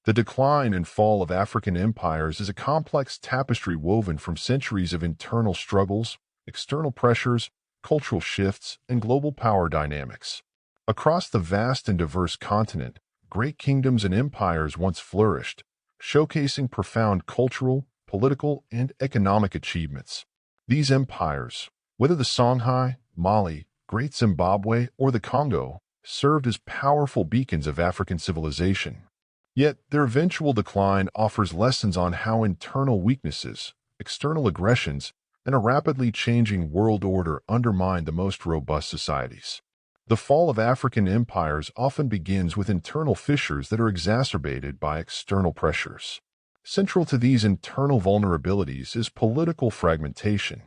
The decline and fall of African empires is a complex tapestry woven from centuries of internal struggles, external pressures, cultural shifts, and global power dynamics. Across the vast and diverse continent, great kingdoms and empires once flourished, showcasing profound cultural, political, and economic achievements. These empires, whether the Songhai, Mali, Great Zimbabwe, or the Congo, served as powerful beacons of African civilization. Yet, their eventual decline offers lessons on how internal weaknesses, external aggressions, and a rapidly changing world order undermine the most robust societies. The fall of African empires often begins with internal fissures that are exacerbated by external pressures. Central to these internal vulnerabilities is political fragmentation.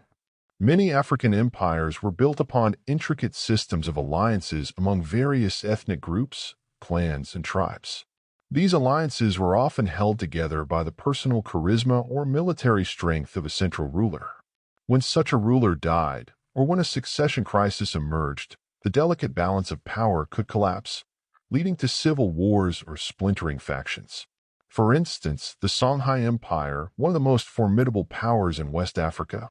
Many African empires were built upon intricate systems of alliances among various ethnic groups, clans, and tribes. These alliances were often held together by the personal charisma or military strength of a central ruler. When such a ruler died, or when a succession crisis emerged, the delicate balance of power could collapse, leading to civil wars or splintering factions. For instance, the Songhai Empire, one of the most formidable powers in West Africa,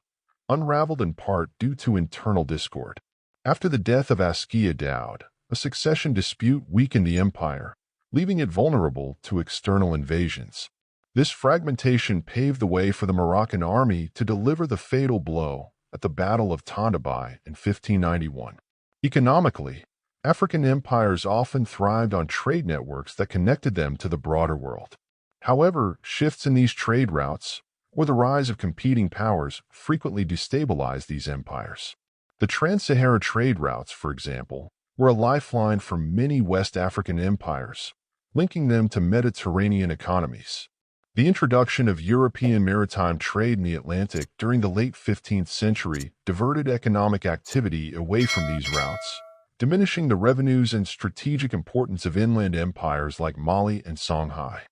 unraveled in part due to internal discord. After the death of Askia Daud, a succession dispute weakened the empire, leaving it vulnerable to external invasions. This fragmentation paved the way for the Moroccan army to deliver the fatal blow at the Battle of Tondabai in 1591. Economically, African empires often thrived on trade networks that connected them to the broader world. However, shifts in these trade routes, or the rise of competing powers, frequently destabilized these empires. The Trans-Sahara trade routes, for example, were a lifeline for many West African empires, linking them to Mediterranean economies. The introduction of European maritime trade in the Atlantic during the late 15th century diverted economic activity away from these routes, diminishing the revenues and strategic importance of inland empires like Mali and Songhai.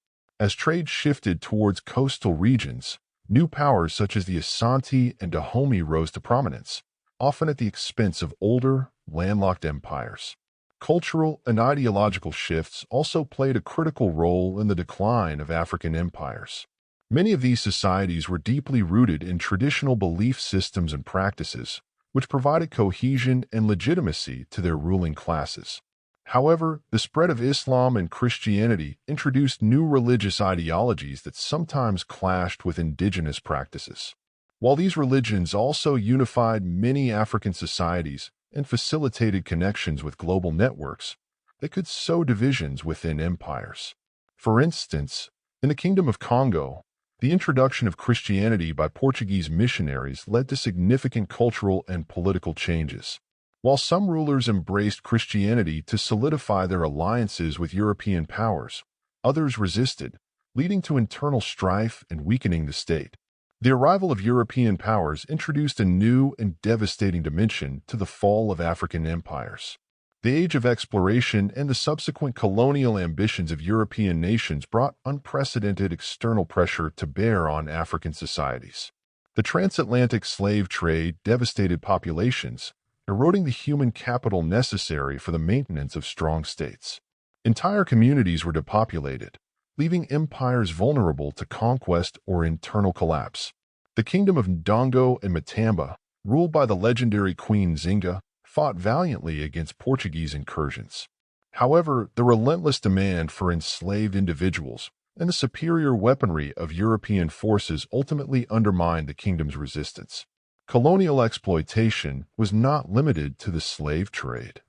As trade shifted towards coastal regions, new powers such as the Asante and Dahomey rose to prominence, often at the expense of older, landlocked empires. Cultural and ideological shifts also played a critical role in the decline of African empires. Many of these societies were deeply rooted in traditional belief systems and practices, which provided cohesion and legitimacy to their ruling classes. However, the spread of Islam and Christianity introduced new religious ideologies that sometimes clashed with indigenous practices. While these religions also unified many African societies and facilitated connections with global networks, they could sow divisions within empires. For instance, in the Kingdom of Congo, the introduction of Christianity by Portuguese missionaries led to significant cultural and political changes. While some rulers embraced Christianity to solidify their alliances with European powers, others resisted, leading to internal strife and weakening the state. The arrival of European powers introduced a new and devastating dimension to the fall of African empires. The age of exploration and the subsequent colonial ambitions of European nations brought unprecedented external pressure to bear on African societies. The transatlantic slave trade devastated populations, eroding the human capital necessary for the maintenance of strong states. Entire communities were depopulated, leaving empires vulnerable to conquest or internal collapse. The kingdom of Ndongo and Matamba, ruled by the legendary Queen Zinga, fought valiantly against Portuguese incursions. However, the relentless demand for enslaved individuals and the superior weaponry of European forces ultimately undermined the kingdom's resistance. Colonial exploitation was not limited to the slave trade.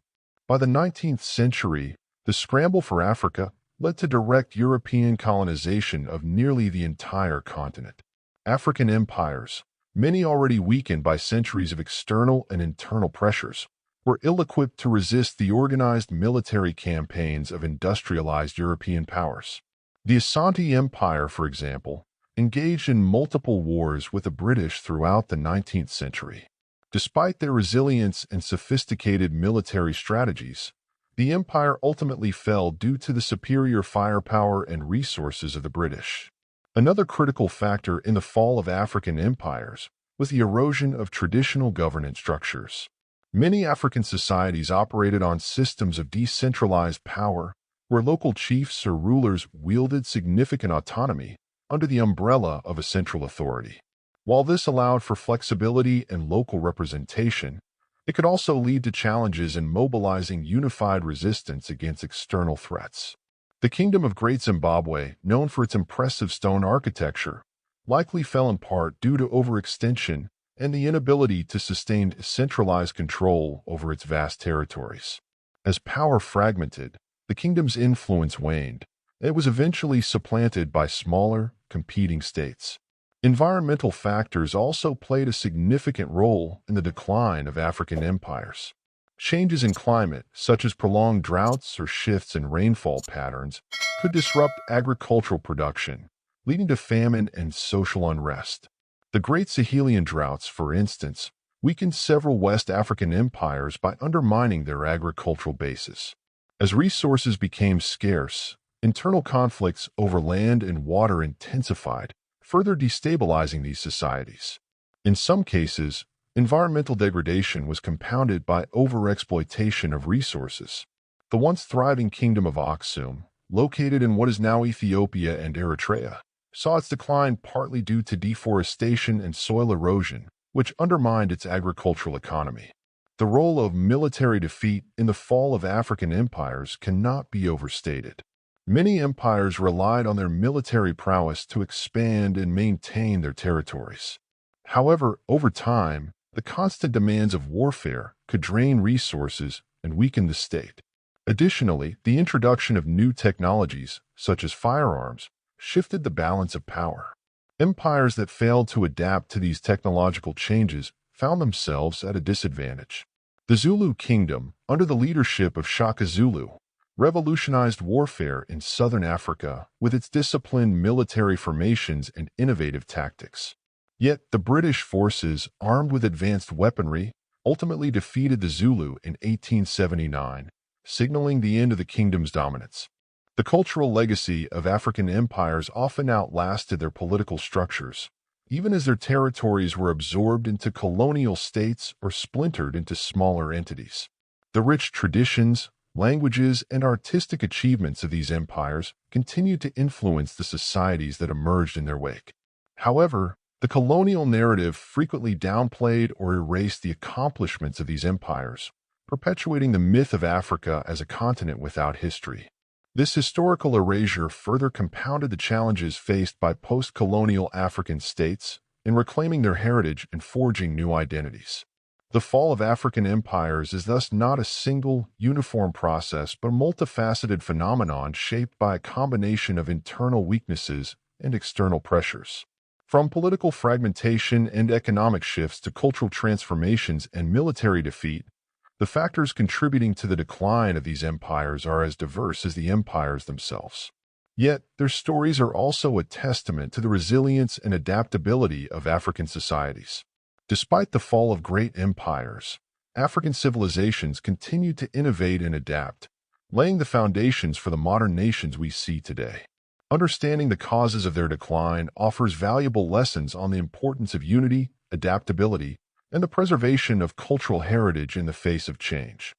By the 19th century, the scramble for Africa led to direct European colonization of nearly the entire continent. African empires, many already weakened by centuries of external and internal pressures, were ill-equipped to resist the organized military campaigns of industrialized European powers. The Asante Empire, for example, engaged in multiple wars with the British throughout the 19th century. Despite their resilience and sophisticated military strategies, the empire ultimately fell due to the superior firepower and resources of the British. Another critical factor in the fall of African empires was the erosion of traditional governance structures. Many African societies operated on systems of decentralized power, where local chiefs or rulers wielded significant autonomy under the umbrella of a central authority. While this allowed for flexibility and local representation, it could also lead to challenges in mobilizing unified resistance against external threats. The Kingdom of Great Zimbabwe, known for its impressive stone architecture, likely fell in part due to overextension and the inability to sustain centralized control over its vast territories. As power fragmented, the kingdom's influence waned, and it was eventually supplanted by smaller, competing states. Environmental factors also played a significant role in the decline of African empires. Changes in climate, such as prolonged droughts or shifts in rainfall patterns, could disrupt agricultural production, leading to famine and social unrest. The Great Sahelian droughts, for instance, weakened several West African empires by undermining their agricultural bases. As resources became scarce, internal conflicts over land and water intensified, further destabilizing these societies. In some cases, environmental degradation was compounded by overexploitation of resources. The once thriving Kingdom of Aksum, located in what is now Ethiopia and Eritrea, saw its decline partly due to deforestation and soil erosion, which undermined its agricultural economy. The role of military defeat in the fall of African empires cannot be overstated. Many empires relied on their military prowess to expand and maintain their territories. However, over time, the constant demands of warfare could drain resources and weaken the state. Additionally, the introduction of new technologies, such as firearms, shifted the balance of power. Empires that failed to adapt to these technological changes found themselves at a disadvantage. The Zulu Kingdom, under the leadership of Shaka Zulu, revolutionized warfare in southern Africa with its disciplined military formations and innovative tactics. Yet the British forces, armed with advanced weaponry, ultimately defeated the Zulu in 1879, signaling the end of the kingdom's dominance. The cultural legacy of African empires often outlasted their political structures, even as their territories were absorbed into colonial states or splintered into smaller entities. The rich traditions, languages, and artistic achievements of these empires continued to influence the societies that emerged in their wake. However, the colonial narrative frequently downplayed or erased the accomplishments of these empires, perpetuating the myth of Africa as a continent without history. This historical erasure further compounded the challenges faced by post-colonial African states in reclaiming their heritage and forging new identities. The fall of African empires is thus not a single, uniform process, but a multifaceted phenomenon shaped by a combination of internal weaknesses and external pressures. From political fragmentation and economic shifts to cultural transformations and military defeat, the factors contributing to the decline of these empires are as diverse as the empires themselves. Yet, their stories are also a testament to the resilience and adaptability of African societies. Despite the fall of great empires, African civilizations continued to innovate and adapt, laying the foundations for the modern nations we see today. Understanding the causes of their decline offers valuable lessons on the importance of unity, adaptability, and the preservation of cultural heritage in the face of change.